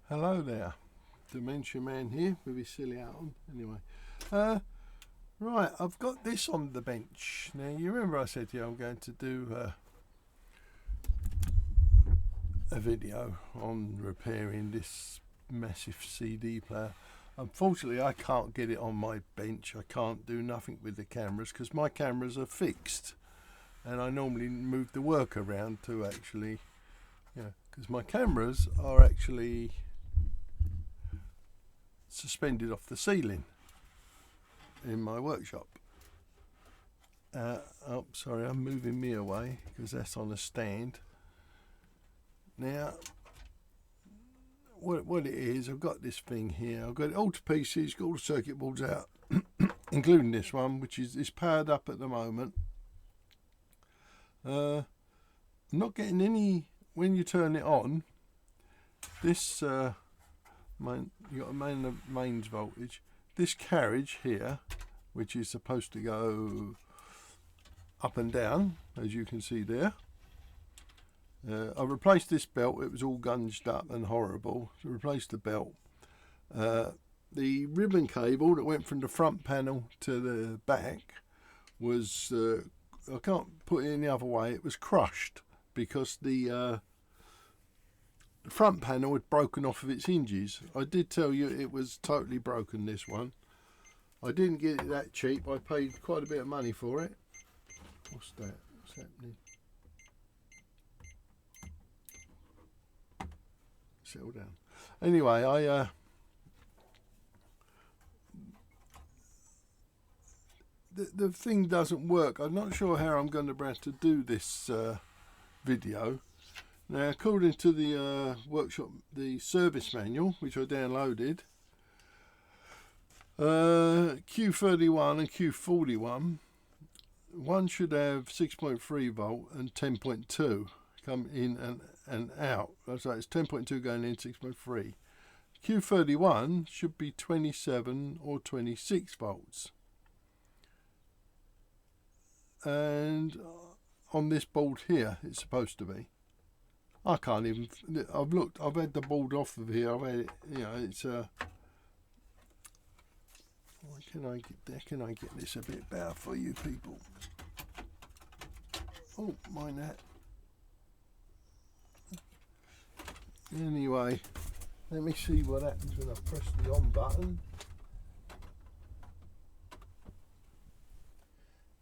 Hello there, Dementia Man here with his silly hat on. Anyway, right, I've got this on the bench. Now, you remember I said to you I'm going to do a video on repairing this massive CD player. Unfortunately, I can't get it on my bench. I can't do nothing with the cameras because my cameras are fixed, and I normally move the work around to actually, because my cameras are actually suspended off the ceiling in my workshop. Oh, sorry, I'm moving me away because that's on a stand. Now, what it is, I've got this thing here. I've got it all to pieces, got all the circuit boards out, including this one, which is powered up at the moment. I'm not getting any, when you turn it on, this you got a mains voltage. This carriage here, which is supposed to go up and down, as you can see there. I replaced this belt. It was all gunged up and horrible. So I replaced the belt. The ribbon cable that went from the front panel to the back was, I can't put it any other way, it was crushed because the front panel had broken off of its hinges. I did tell you it was totally broken, this one. I didn't get it that cheap. I paid quite a bit of money for it. What's that? What's happening? Settle down. Anyway, the thing doesn't work. I'm not sure how I'm going to be able to do this video. Now, according to the workshop, the service manual, which I downloaded, Q31 and Q41, one should have 6.3 volt and 10.2 come in and out. So it's 10.2 going in, 6.3. Q31 should be 27 or 26 volts. And on this board here, it's supposed to be. I can't even. I've looked. I've had the board off of here. I've had it. It's can I get there? Can I get this a bit better for you people? Oh, mind that. Anyway, let me see what happens when I press the on button.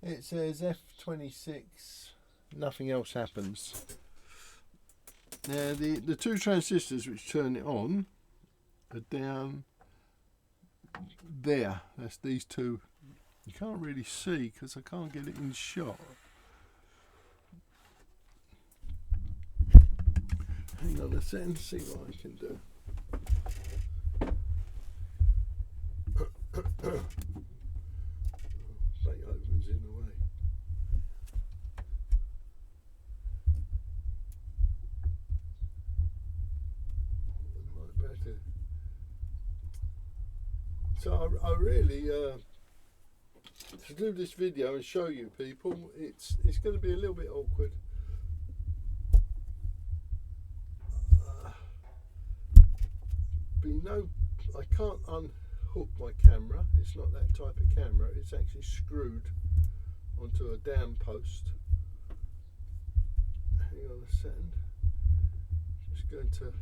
It says F26. Nothing else happens. Now the two transistors which turn it on are down there. That's these two. You can't really see because I can't get it in shot. Hang on a second, see what I can do. Beethoven's in the way. So I really, to do this video and show you people, it's going to be a little bit awkward. I can't unhook my camera. It's not that type of camera. It's actually screwed onto a down post. Hang on a second. Just going to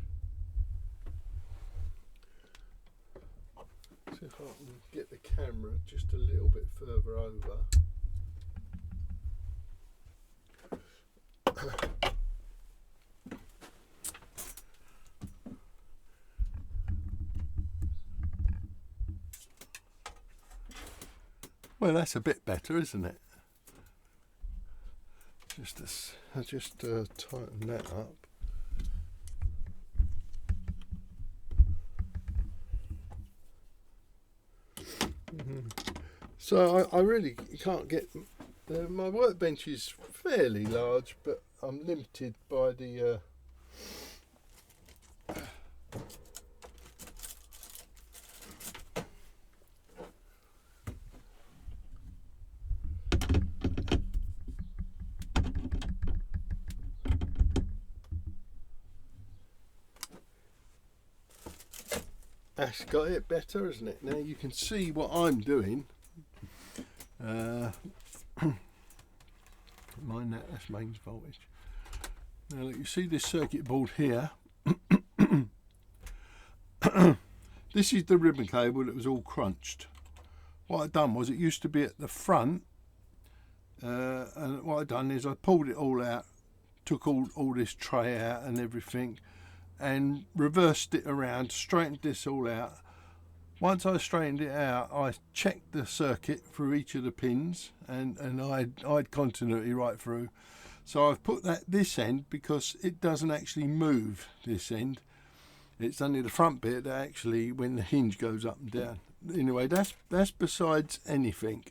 see if I can get the camera just a little bit further over. Well, that's a bit better, isn't it? I just tighten that up. So I really can't get. My workbench is fairly large, but I'm limited by the. That's got it better, isn't it? Now you can see what I'm doing. Mind that, that's mains voltage. Now look, you see this circuit board here. This is the ribbon cable that was all crunched. What I've done was, it used to be at the front, and what I've done is I pulled it all out, took all this tray out and everything, and reversed it around, straightened this all out. Once I straightened it out, I checked the circuit through each of the pins, and I'd continuity right through. So I've put this end, because it doesn't actually move this end. It's only the front bit that actually, when the hinge goes up and down. Anyway, that's besides anything.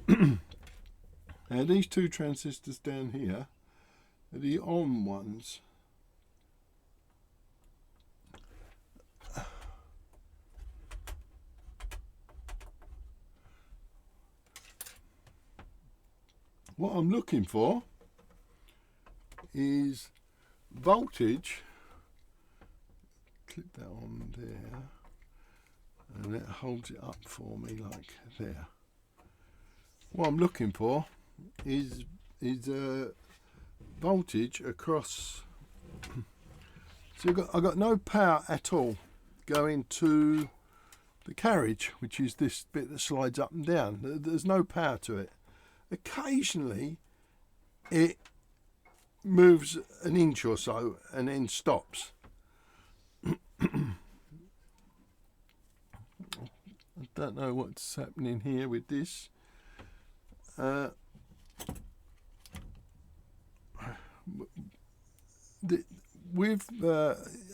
Now these two transistors down here are the on ones. What I'm looking for is voltage. Clip that on there, and it holds it up for me like there. What I'm looking for is voltage across. So I got no power at all going to the carriage, which is this bit that slides up and down. There's no power to it. Occasionally it moves an inch or so and then stops. I don't know what's happening here with this. As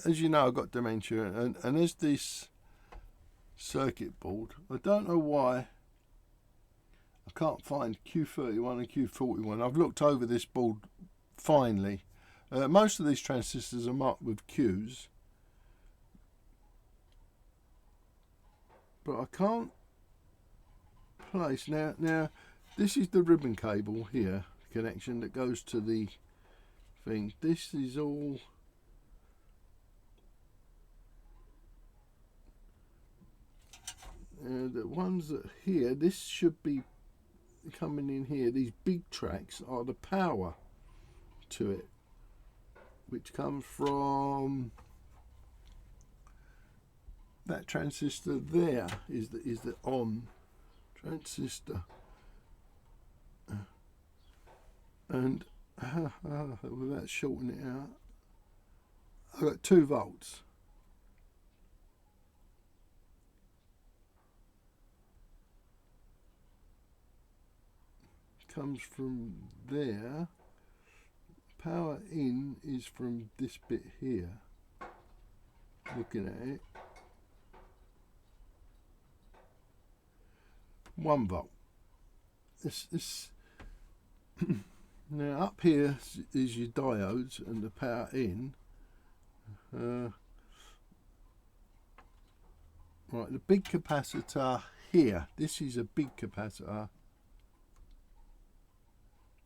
you know, I've got dementia, and as this circuit board, I don't know why I can't find Q31 and Q41. I've looked over this board finely. Most of these transistors are marked with Qs, but I can't place. Now this is the ribbon cable here, connection that goes to the thing. This is all the ones that here, this should be coming in here. These big tracks are the power to it, which comes from that transistor there. Is the on transistor, and without shorting it out, I've got 2 volts. Comes from there. Power in is from this bit here. Looking at it, 1 volt. This now up here is your diodes and the power in. Right, the big capacitor here. This is a big capacitor.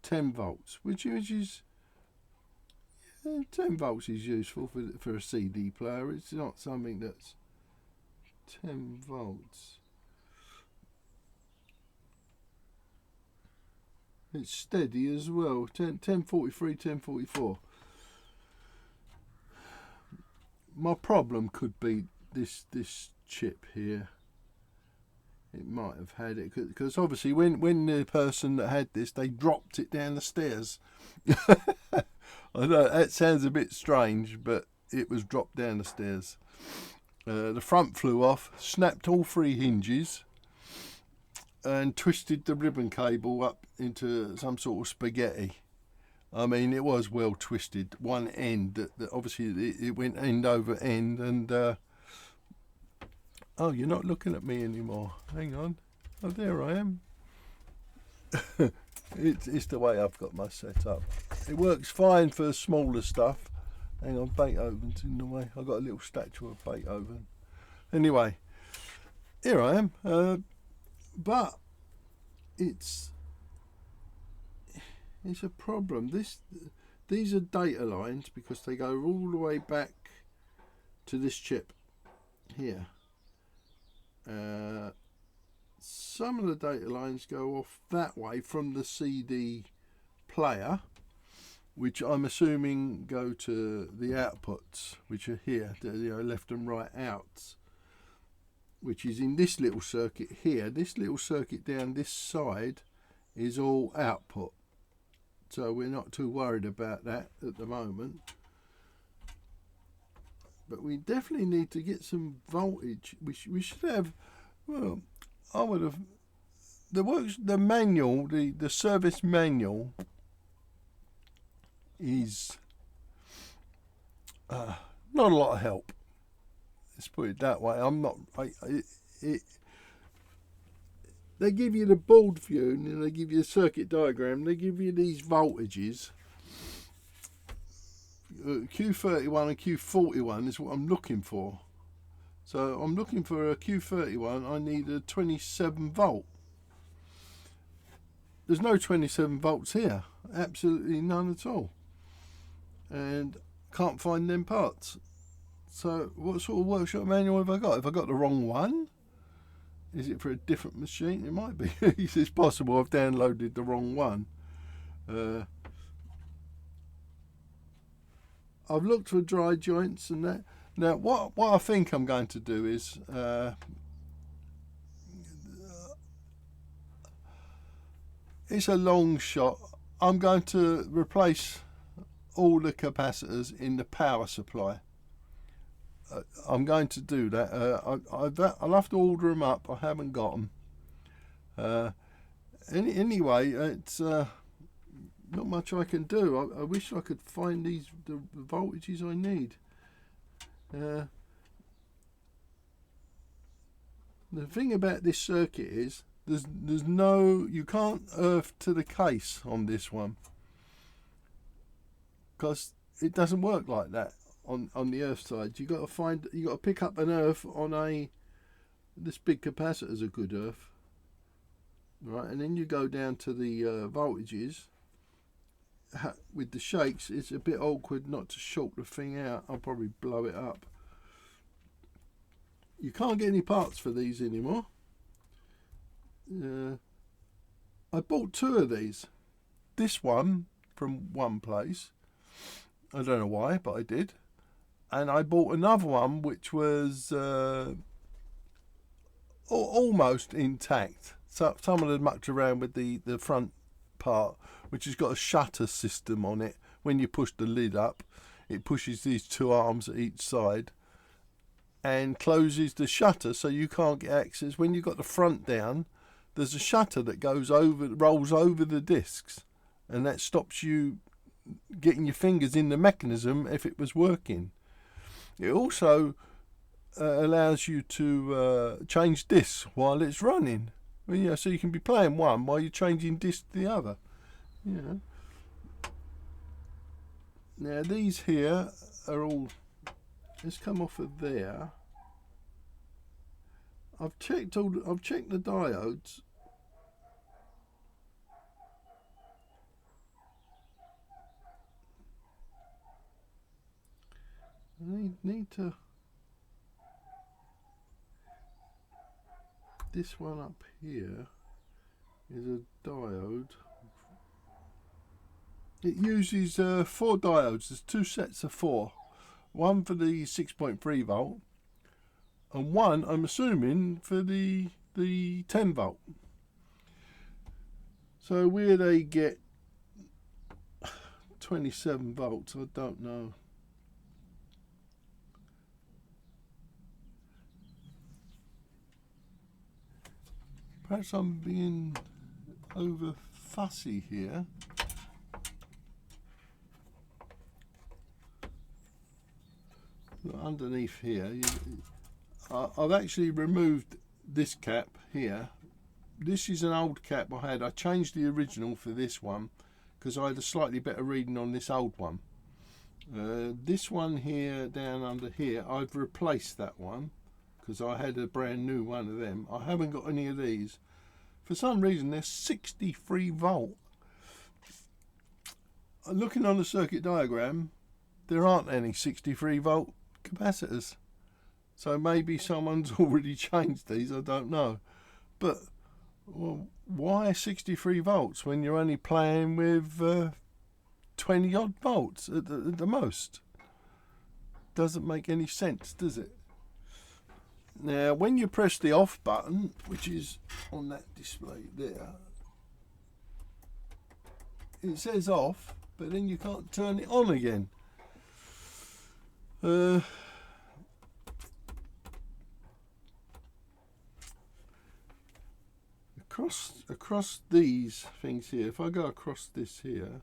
10 volts, which is 10 volts is useful for a CD player. It's not something that's 10 volts. It's steady as well. 1043, 1044. My problem could be this chip here. It might have had it, because obviously when the person that had this, they dropped it down the stairs. I know that sounds a bit strange, but it was dropped down the stairs. The front flew off, snapped all 3 hinges, and twisted the ribbon cable up into some sort of spaghetti. I mean, it was well twisted. One end, that obviously it went end over end, and oh, you're not looking at me anymore. Hang on. Oh, there I am. It's the way I've got my setup. It works fine for smaller stuff. Hang on, Beethoven's in the way. I've got a little statue of Beethoven. Anyway, here I am. But it's a problem. These are data lines, because they go all the way back to this chip. here. Some of the data lines go off that way from the CD player, which I'm assuming go to the outputs, which are here, left and right outs, which is in this little circuit here. This little circuit down this side is all output, so we're not too worried about that at the moment. But we definitely need to get some voltage. We should have, well, I would have, the manual, the service manual is not a lot of help. Let's put it that way. They give you the board view, and then they give you a circuit diagram. They give you these voltages. Q31 and Q41 is what I'm looking for. So I'm looking for a Q31. I need a 27 volt. There's no 27 volts here. Absolutely none at all. And can't find them parts. So what sort of workshop manual have I got? Have I got the wrong one? Is it for a different machine? It might be. It's possible I've downloaded the wrong one. I've looked for dry joints and that. Now, what I think I'm going to do is it's a long shot. I'm going to replace all the capacitors in the power supply. I'm going to do that. I'll have to order them up. I haven't got them. Anyway, it's not much I can do. I wish I could find the voltages I need. The thing about this circuit is there's no, you can't earth to the case on this one, because it doesn't work like that on the earth side. You got to pick up an earth on this big capacitor's a good earth, right? And then you go down to the voltages. With the shakes, it's a bit awkward not to short the thing out. I'll probably blow it up. You can't get any parts for these anymore. I bought two of these. This one from one place. I don't know why, but I did. And I bought another one which was almost intact. So someone had mucked around with the front part, which has got a shutter system on it. When you push the lid up, it pushes these two arms at each side and closes the shutter, so you can't get access. When you've got the front down, there's a shutter that rolls over the discs, and that stops you getting your fingers in the mechanism if it was working. It also allows you to change discs while it's running. Well, so you can be playing one while you're changing disc to the other. Now these here are all. Let's come off of there. I've checked the diodes. I need to. This one up here is a diode. It uses 4 diodes. There's 2 sets of 4. One for the 6.3 volt and one, I'm assuming, for the 10 volt. So where they get 27 volts, I don't know. Perhaps I'm being over fussy here. Underneath here, I've actually removed this cap here. This is an old cap I had. I changed the original for this one because I had a slightly better reading on this old one. This one here, down under here, I've replaced that one because I had a brand new one of them. I haven't got any of these. For some reason, they're 63 volt. Looking on the circuit diagram, there aren't any 63 volt capacitors. So maybe someone's already changed these, I don't know. But well, why 63 volts when you're only playing with 20 odd volts at the most? Doesn't make any sense, does it? Now, when you press the off button, which is on that display there, it says off, but then you can't turn it on again. Across these things here, if I go across this here,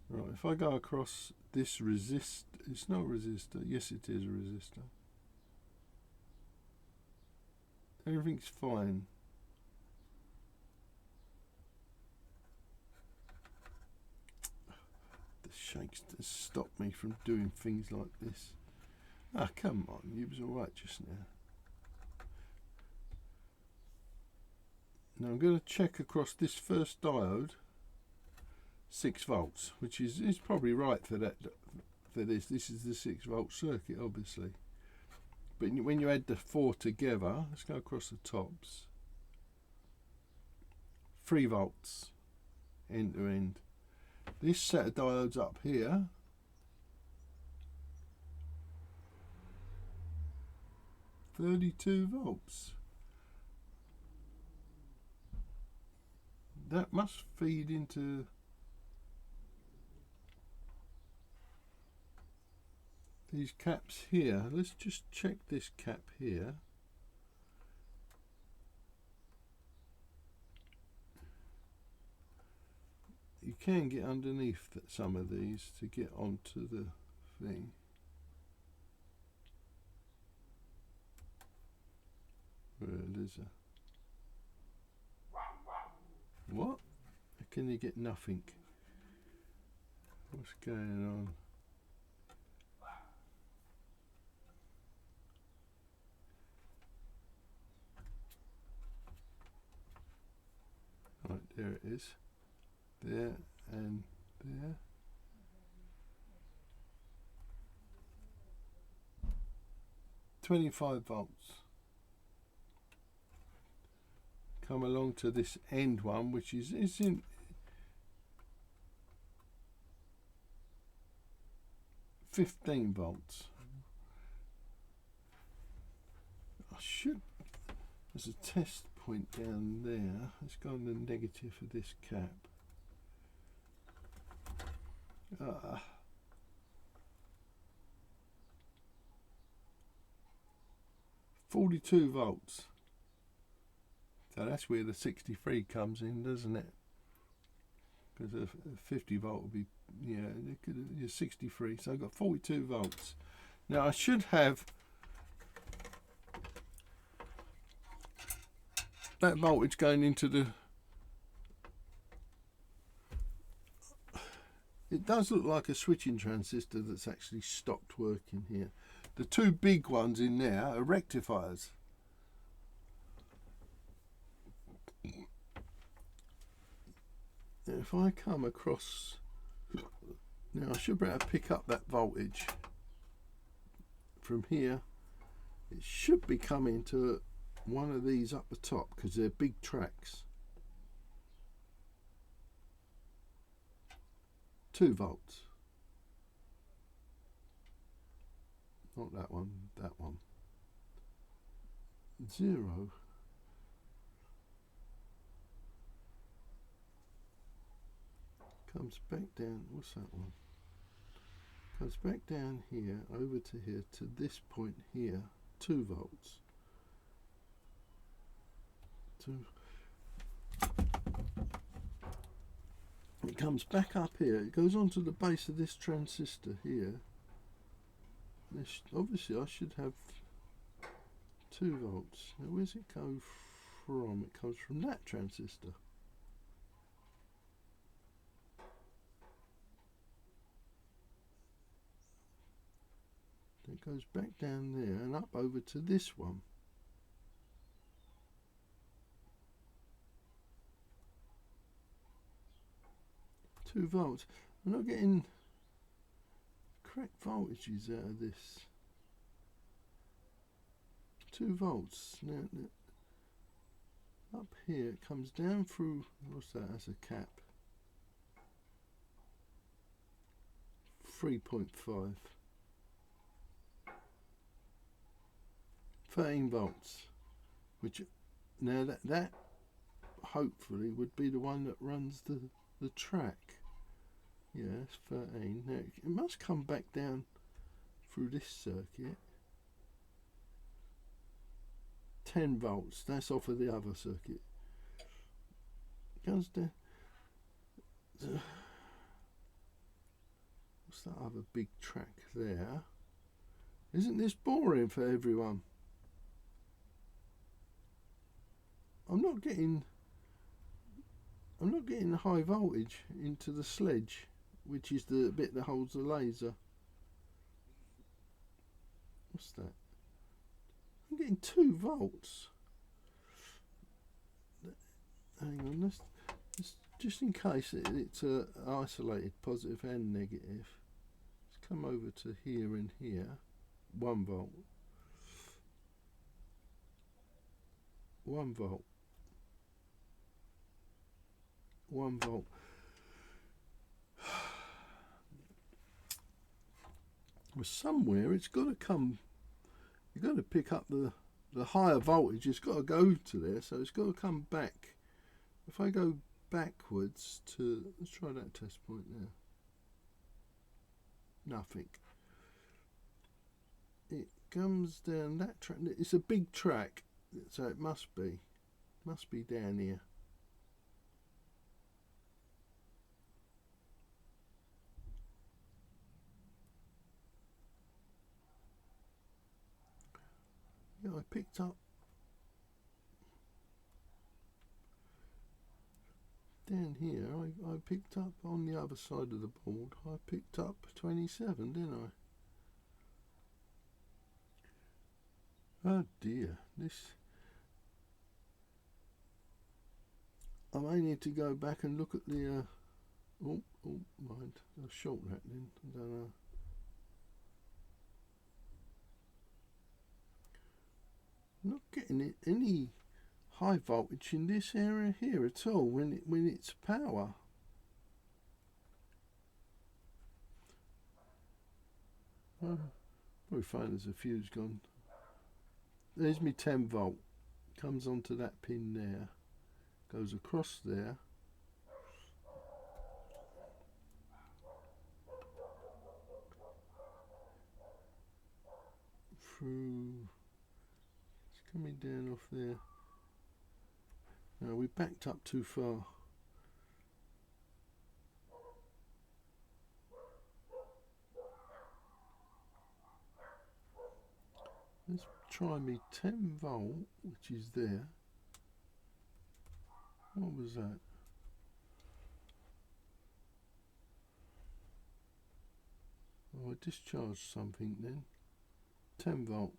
right, if I go across this it's not a resistor, yes it is a resistor. Everything's fine. The shakes to stop me from doing things like this. Ah, come on, you was alright just now. Now I'm going to check across this first diode, 6 volts, which is probably right for that. For this is the 6 volt circuit, obviously. But when you add the 4 together, let's go across the tops. 3 volts, end to end. This set of diodes up here, (32 volts). That must feed into these caps here. Let's just check this cap here. You can get underneath some of these to get onto the thing. There's a what? How can you get nothing? What's going on? Right, there it is. There and there. (25 volts). Come along to this end one, which is in 15 volts. I should, there's a test point down there. Let's go on the negative of this cap. 42 volts. So that's where the 63 comes in, doesn't it? Because a 50 volt would be, yeah, you're 63. So I've got 42 volts. Now I should have that voltage going into the... It does look like a switching transistor that's actually stopped working here. The two big ones in there are rectifiers. Now if I come across... Now I should be able to pick up that voltage from here. It should be coming to one of these up the top because they're big tracks. 2 volts. Not that one, that one. 0. Comes back down, what's that one? Comes back down here, over to here, to this point here, 2 volts. 2. It comes back up here, it goes onto the base of this transistor here. This, obviously I should have 2 volts. Now where's it go from? It comes from that transistor. It goes back down there and up over to this one. (2 volts). I'm not getting correct voltages out of this. 2 volts. Now, up here it comes down through, what's that, that's a cap. 3.5. 13 volts. Which, now that hopefully would be the one that runs the track. Yeah, it's 13. Now it must come back down through this circuit. 10 volts, that's off of the other circuit. Goes down. What's that other big track there? Isn't this boring for everyone? I'm not getting high voltage into the sledge, which is the bit that holds the laser. What's that? I'm getting 2 volts. Hang on, let's just in case it's isolated positive and negative. Let's come over to here and here. 1 volt. 1 volt. 1 volt. Well, somewhere it's got to come. You've got to pick up the higher voltage. It's got to go to there, so it's got to come back. If I go backwards to, let's try that test point there. Nothing. It comes down that track. It's a big track, so it must be down here. Yeah, I picked up down here. I picked up on the other side of the board. I picked up 27, didn't I? Oh dear, this. I may need to go back and look at the. Oh, mind. I'll short that then. I don't know. Not getting any high voltage in this area here at all when it's power. Probably find there's a fuse gone. There's me 10 volt. Comes onto that pin there. Goes across there. Through. Coming down off there. No, we backed up too far. Let's try me 10 volt, which is there. What was that? Oh, I discharged something then. 10 volt.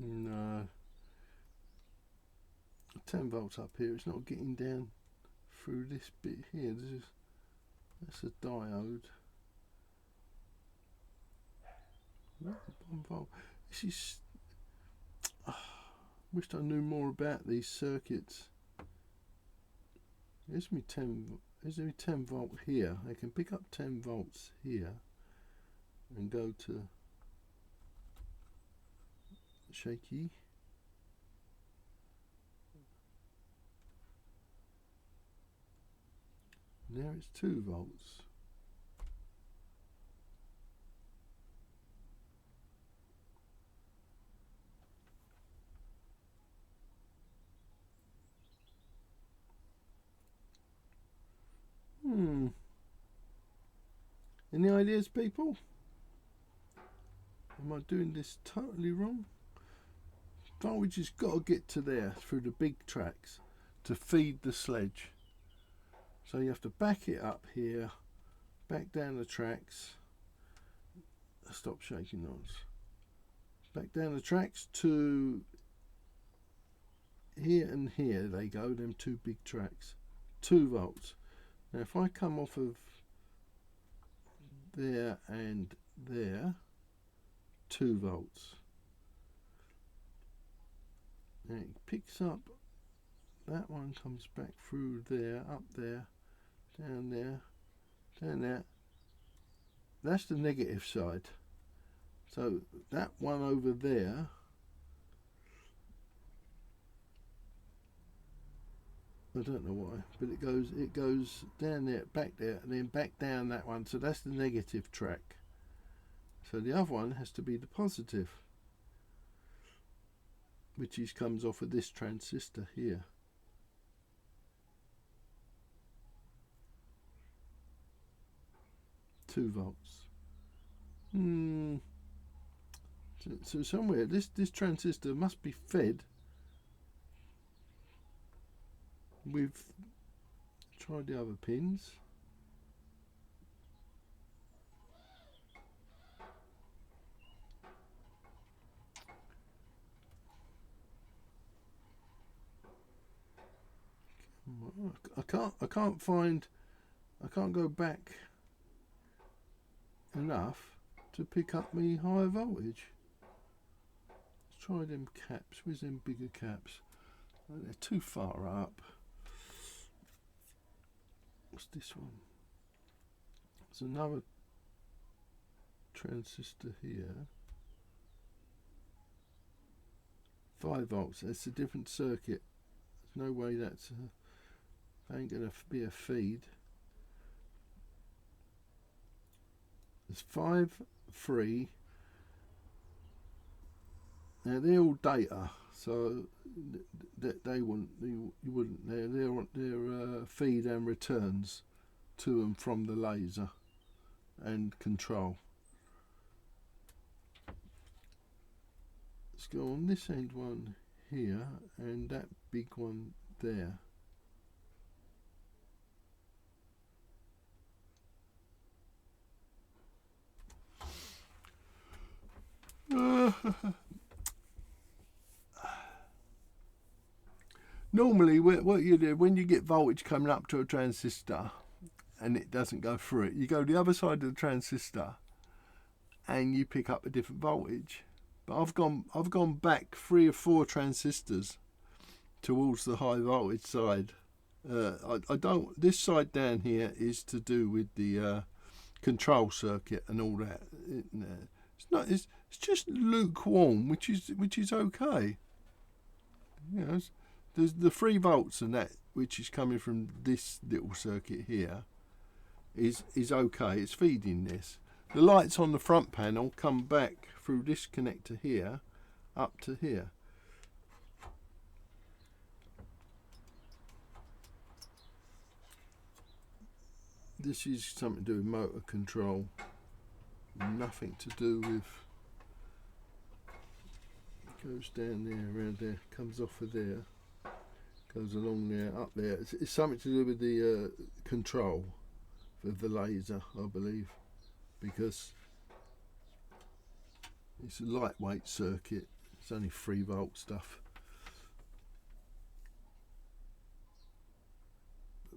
No, 10 volts up here. It's not getting down through this bit here. That's a diode. 1 volt. This is. Wished I knew more about these circuits. Here's me 10 volt here. I can pick up 10 volts here and go to shaky. Now it's 2 volts. Any ideas, people? Am I doing this totally wrong? Voltage has got to get to there through the big tracks to feed the sledge. So you have to back it up here, back down the tracks. Stop shaking noise. Back down the tracks to here and here they go, them two big tracks. 2 volts. Now if I come off of there and there, 2 volts. Now it picks up, that one comes back through there, up there, down there, down there. That's the negative side. So that one over there, I don't know why, but it goes down there, back there, and then back down that one. So that's the negative track. So the other one has to be the positive, which comes off of this transistor here. Two volts. So somewhere this transistor must be fed with, try the other pins. I can't go back enough to pick up me higher voltage. Let's try them caps. Where's them bigger caps? Oh, they're too far up. What's this one? There's another transistor here. 5 volts. That's a different circuit. There's no way that ain't gonna be a feed. There's 5, 3. Now they're all data, so they wouldn't. You wouldn't. They're feed and returns to and from the laser and control. Let's go on this end one here and that big one there. Normally what you do when you get voltage coming up to a transistor and it doesn't go through it, you go the other side of the transistor and you pick up a different voltage. But I've gone back 3 or 4 transistors towards the high voltage side. I don't. This side down here is to do with the control circuit and all that. It's not. It's just lukewarm, which is okay. You know, there's the 3 volts and that, which is coming from this little circuit here, is okay. It's feeding this. The lights on the front panel come back through this connector here up to here. This is something to do with motor control, nothing to do with, it goes down there, around there, comes off of there, goes along there, up there. It's something to do with the control of the laser, I believe, because it's a lightweight circuit. It's only 3 volt stuff.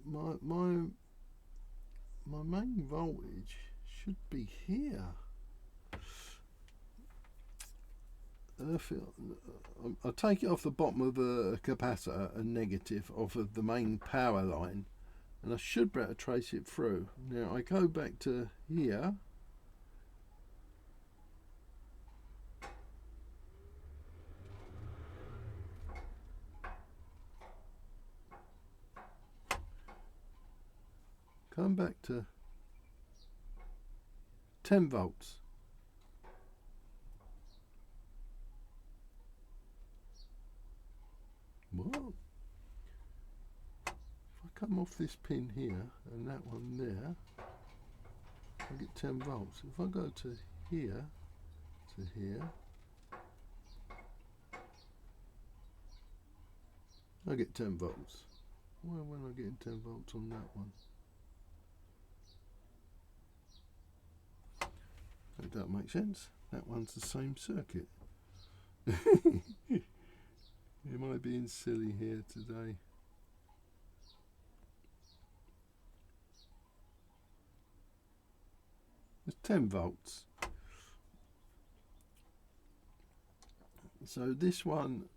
But my main voltage should be here. I'll take it off the bottom of a capacitor, a negative off of the main power line, and I should be able to trace it through. Now I go back to here. Come back to 10 volts. What? If I come off this pin here and that one there, I get 10 volts. If I go to here, I get 10 volts. Why when I get 10 volts on that one? That don't make sense. That one's the same circuit. Am I being silly here today? It's 10 volts. So this one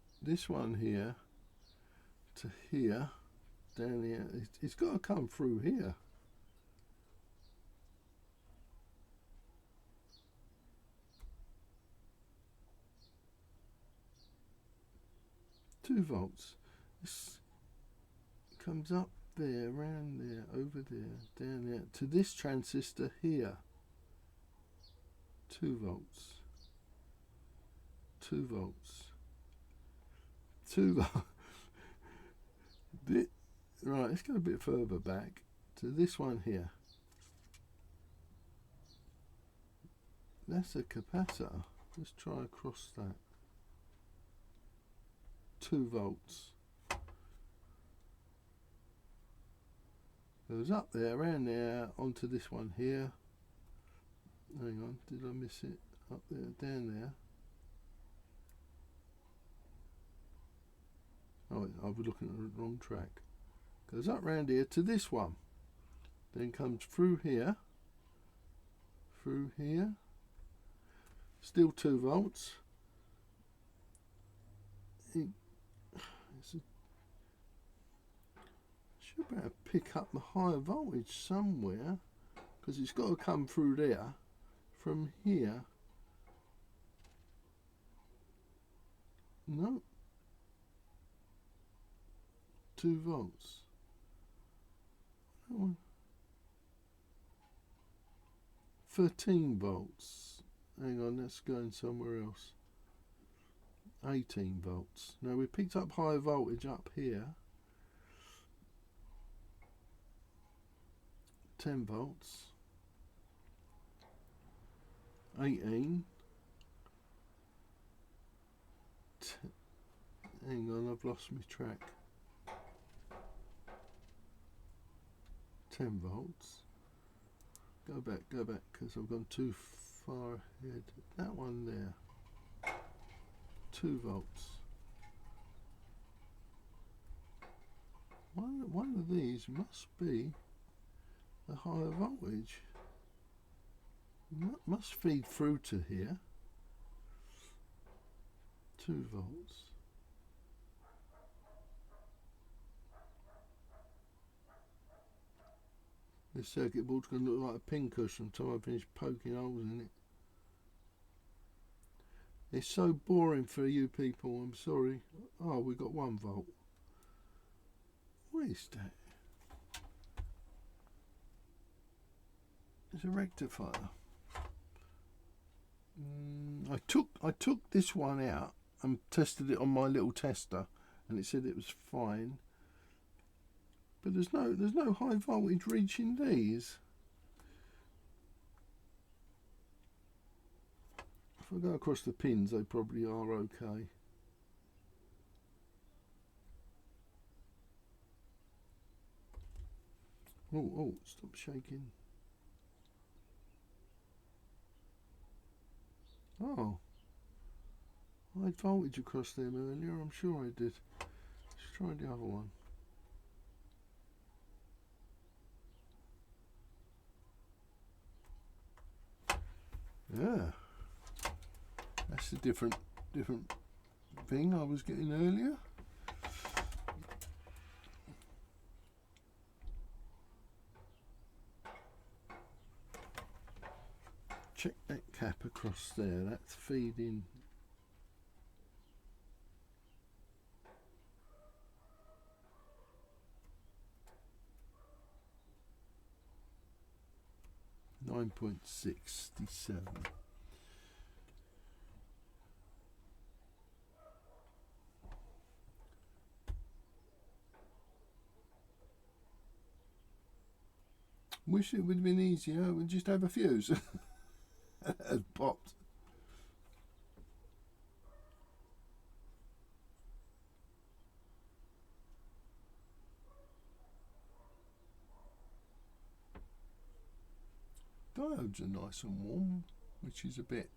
here to here, down here, it's got to come through here. Two volts. This comes up there, around there, over there, down there, to this transistor here. 2 volts. 2 volts. 2 volts. Right, let's go a bit further back to this one here. That's a capacitor. Let's try across that. 2 volts. Goes up there, around there, onto this one here. Hang on, did I miss it? Up there, down there. Oh, I was looking at the wrong track. Goes up round here to this one. Then comes through here. Through here. Still 2 volts. Should be able to pick up the higher voltage somewhere, because it's got to come through there from here. No. 2 volts. That one. 13 volts. Hang on, that's going somewhere else. 18 volts. Now we picked up high voltage up here. 10 volts. 18. Hang on, I've lost my track. 10 volts. Go back, because I've gone too far ahead. That one there. 2 volts. One of these must be the higher voltage. Must feed through to here. 2 volts. This circuit board's going to look like a pincushion until I finish poking holes in it. It's so boring for you people, I'm sorry. Oh, we got 1 volt. What is that? It's a rectifier. I took this one out and tested it on my little tester, and it said it was fine. But there's no high voltage reaching these. If I go across the pins, they probably are okay. Oh, stop shaking. Oh, I had voltage across them earlier, I'm sure I did. Let's try the other one. Yeah, that's a different thing I was getting earlier. Check that cap across there, that's feeding. .67. Wish it would have been easier. We'd just have a fuse. It popped. diodes are nice and warm, which is a bit.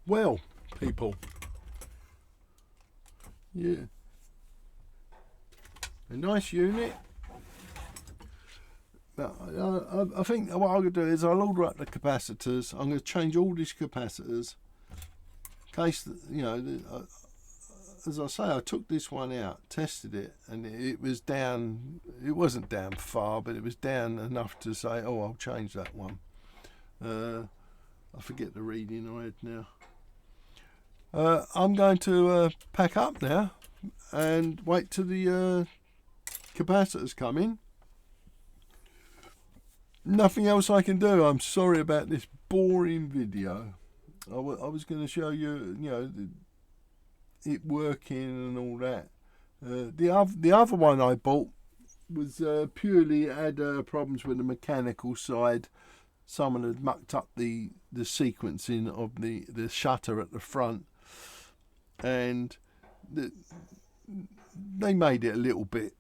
Well, people, yeah, a nice unit. But I think what I'm going to do is I'll order up the capacitors. I'm going to change all these capacitors. In case, you know, as I say, I took this one out, tested it, and it was down. It wasn't down far, but it was down enough to say, oh, I'll change that one. I forget the reading I had now. I'm going to pack up now and wait till the capacitors come in. Nothing else I can do. I'm sorry about this boring video. I was going to show you, you know, it working and all that. The other one I bought was purely had problems with the mechanical side. Someone had mucked up the sequencing of the shutter at the front, and they made it a little bit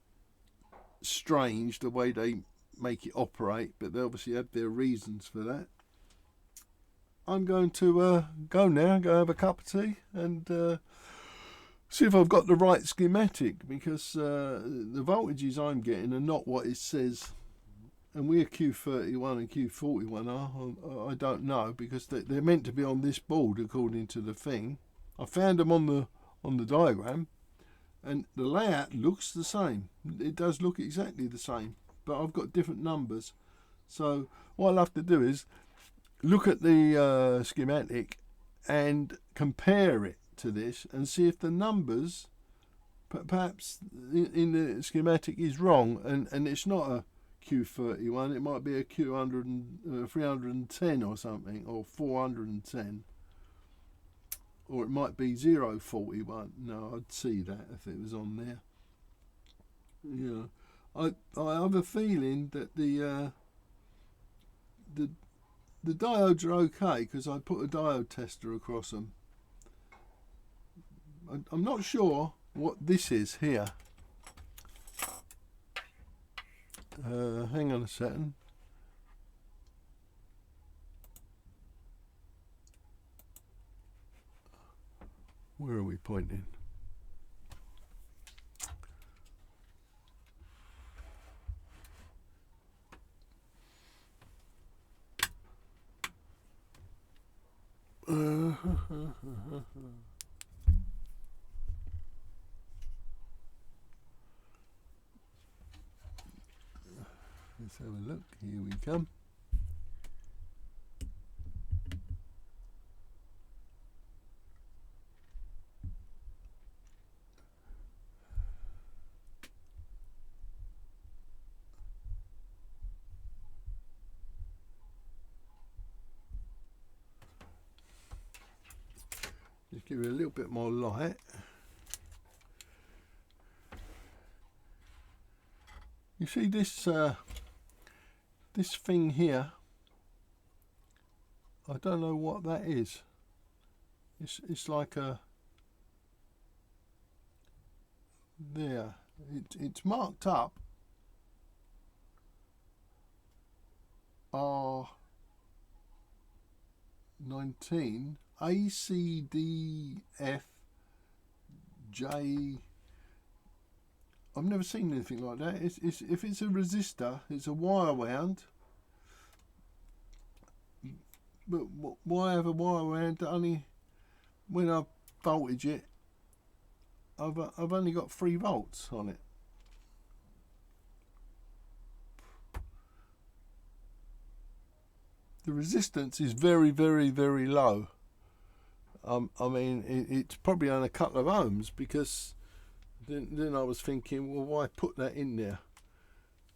strange the way they make it operate, but they obviously have their reasons for that. I'm going to go now, go have a cup of tea, and see if I've got the right schematic, because the voltages I'm getting are not what it says. And where Q31 and Q41 are, I don't know, because they're meant to be on this board according to the thing. I found them on the diagram, and the layout looks the same. It does look exactly the same, but I've got different numbers. So what I'll have to do is look at the schematic and compare it to this and see if the numbers perhaps in the schematic is wrong, and it's not a Q31, it might be a Q100 310 or something, or 410, or it might be 041. No, I'd see that if it was on there. Yeah, I have a feeling that the diodes are okay, because I put a diode tester across them. I'm not sure what this is here. Hang on a second. Where are we pointing? Let's have a look. Here we come. Just give it a little bit more light. You see this this thing here? I don't know what that is. It's like a there. It's marked up R19 ACDF J. I've never seen anything like that. If it's a resistor, it's a wire wound. But why have a wire wound that only, when I voltage it, I've only got 3 volts on it. The resistance is very, very, very low. I mean, it's probably on a couple of ohms, because then I was thinking, well, why put that in there?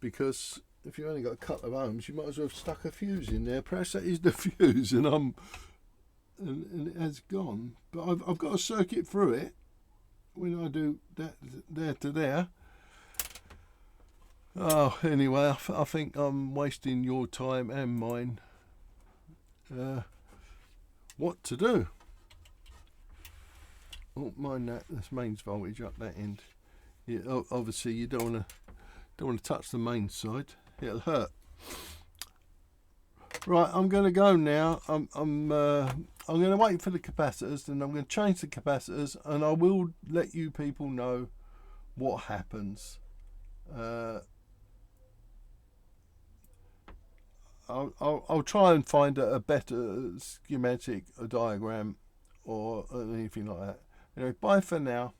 Because if you've only got a couple of ohms, you might as well have stuck a fuse in there. Perhaps that is the fuse, and it has gone. But I've got a circuit through it. When I do that there to there. Oh, anyway, I think I'm wasting your time and mine. What to do? Oh, mind that. That's mains voltage up that end. Obviously you don't want to touch the main side, it'll hurt. Right, I'm going to go now. I'm going to wait for the capacitors, and I'm going to change the capacitors, and I will let you people know what happens. I'll try and find a better schematic, a diagram, or anything like that. Anyway, bye for now.